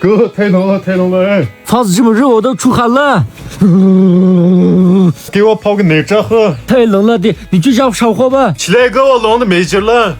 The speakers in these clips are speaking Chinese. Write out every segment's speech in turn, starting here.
哥，太冷了，太冷了！房子这么热，我都出汗了。给我泡个奶茶喝。太冷了，你去烧烧火吧。起来，哥，我冷的没劲了。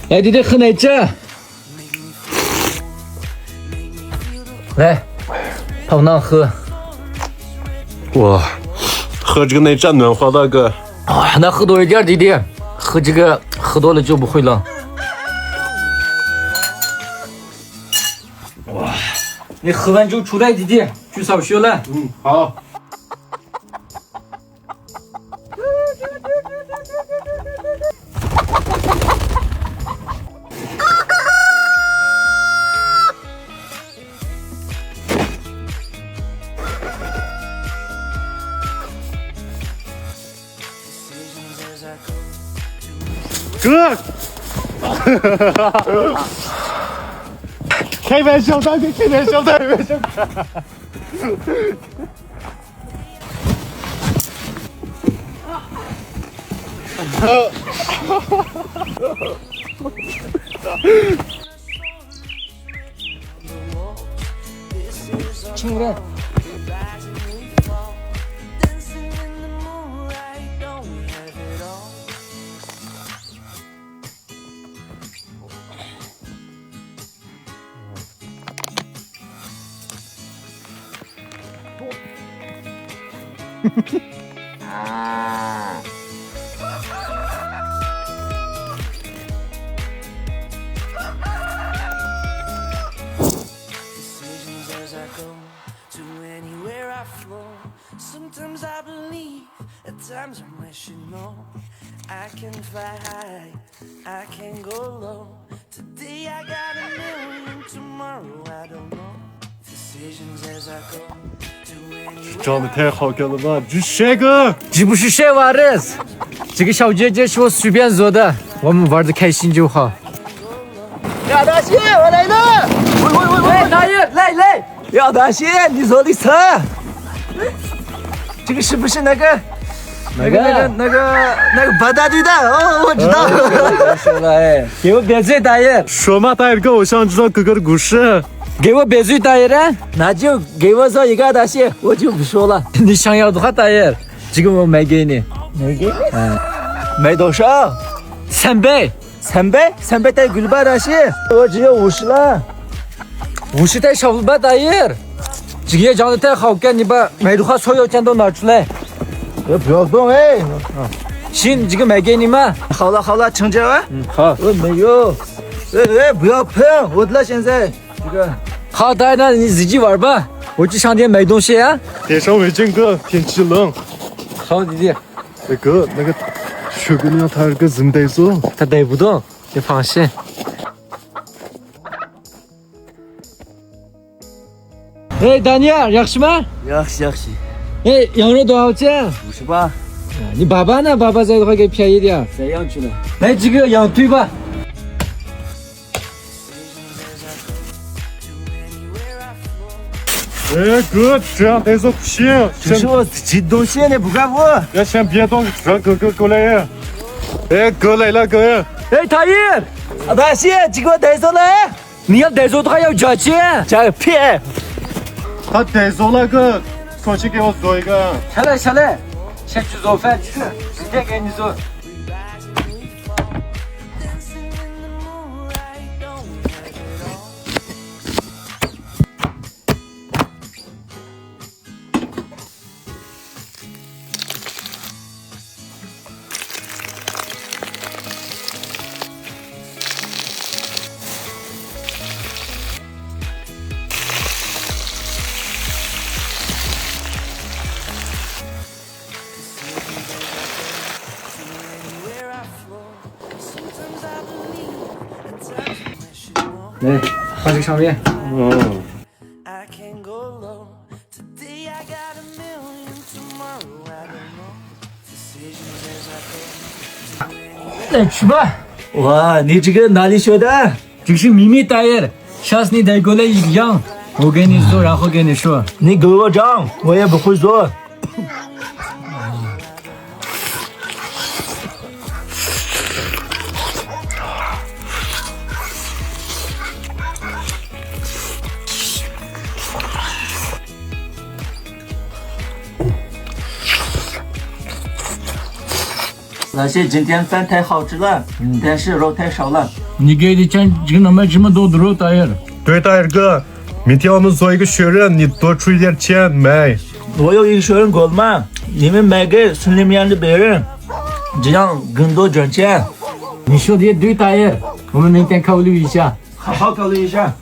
来，弟弟喝奶茶。来，泡囊喝。哇，喝这个奶茶暖和了，哥。啊，那喝多一点，弟弟。喝这个喝多了就不会冷。哇，你喝完就出来，弟弟，去扫雪了。好。哥，开玩笑的，开玩笑的，开玩笑的。亲我的。Sometimes I believe, at times I wish you know I can fly high, I can go low. Today I got a million, tomorrow I don't know. Decisions as I go to anywhere. 长得太好看了吧，这帅哥！这不是晒娃的，这个小姐姐是我随便做的，我们玩的开心就好。廖大仙，我来了！喂，大爷，来！廖大仙，你坐的车。这个是不是那个八大队的？哦，我知道。说了哎，给我闭嘴，大爷！说嘛，大爷哥，我想知道哥哥的故事。给我闭嘴，大爷的！那就给我做一个大仙，我就不说了。你想要的话，大爷，这个我卖给你。卖给你？卖多少？300。300太贵了吧，大仙？我只有50了。50太少了吧，大爷？这个也长得太好看，你把买的话所有钱都拿出来。不要动哎！行，这个卖给你们。好了，成交啊！好。我没有。不要碰我的了，现在这个。好，大爷，那你自己玩吧，我去商店买东西啊。带上围巾，哥，天气冷。好，弟弟。哎哥，那个雪姑娘她那个人带走，她带不动，你放心。哎，大妮儿，yaxshimi？ yaxshi。哎，羊肉多少钱？58。你爸爸呢？爸爸在的话给便宜点。宰羊去了。来这个羊腿吧。哎哥，这样带走不行。这是我自己东西，你不管我。要先别动，让哥哥过来。哎，哥来了，哥。哎，大爷，大仙，这个我带走了。你要带走的话要加钱。加个屁！他带走了，哥，重新给我做一个。下来，先去做饭去，明天给你做。来，放这个上面。 I can't go low. Today I got a million, tomorrow I don't know. Decisions as I go. 来吃吧，哇，你这个哪里学的？这个是秘密大爷，下次你带过来一样，我给你做，然后跟你说。你给我讲，我也不会做。老谢，今天饭太好吃了，但是肉太少了。你给的钱只能买这么多的肉，大爷。对，大爷哥，明天我们做一个血人，你多出一点钱买。我有一个学员够了吗？你们卖给村里面的别人，这样更多赚钱。你说的也对，大爷，我们明天考虑一下。好好考虑一下。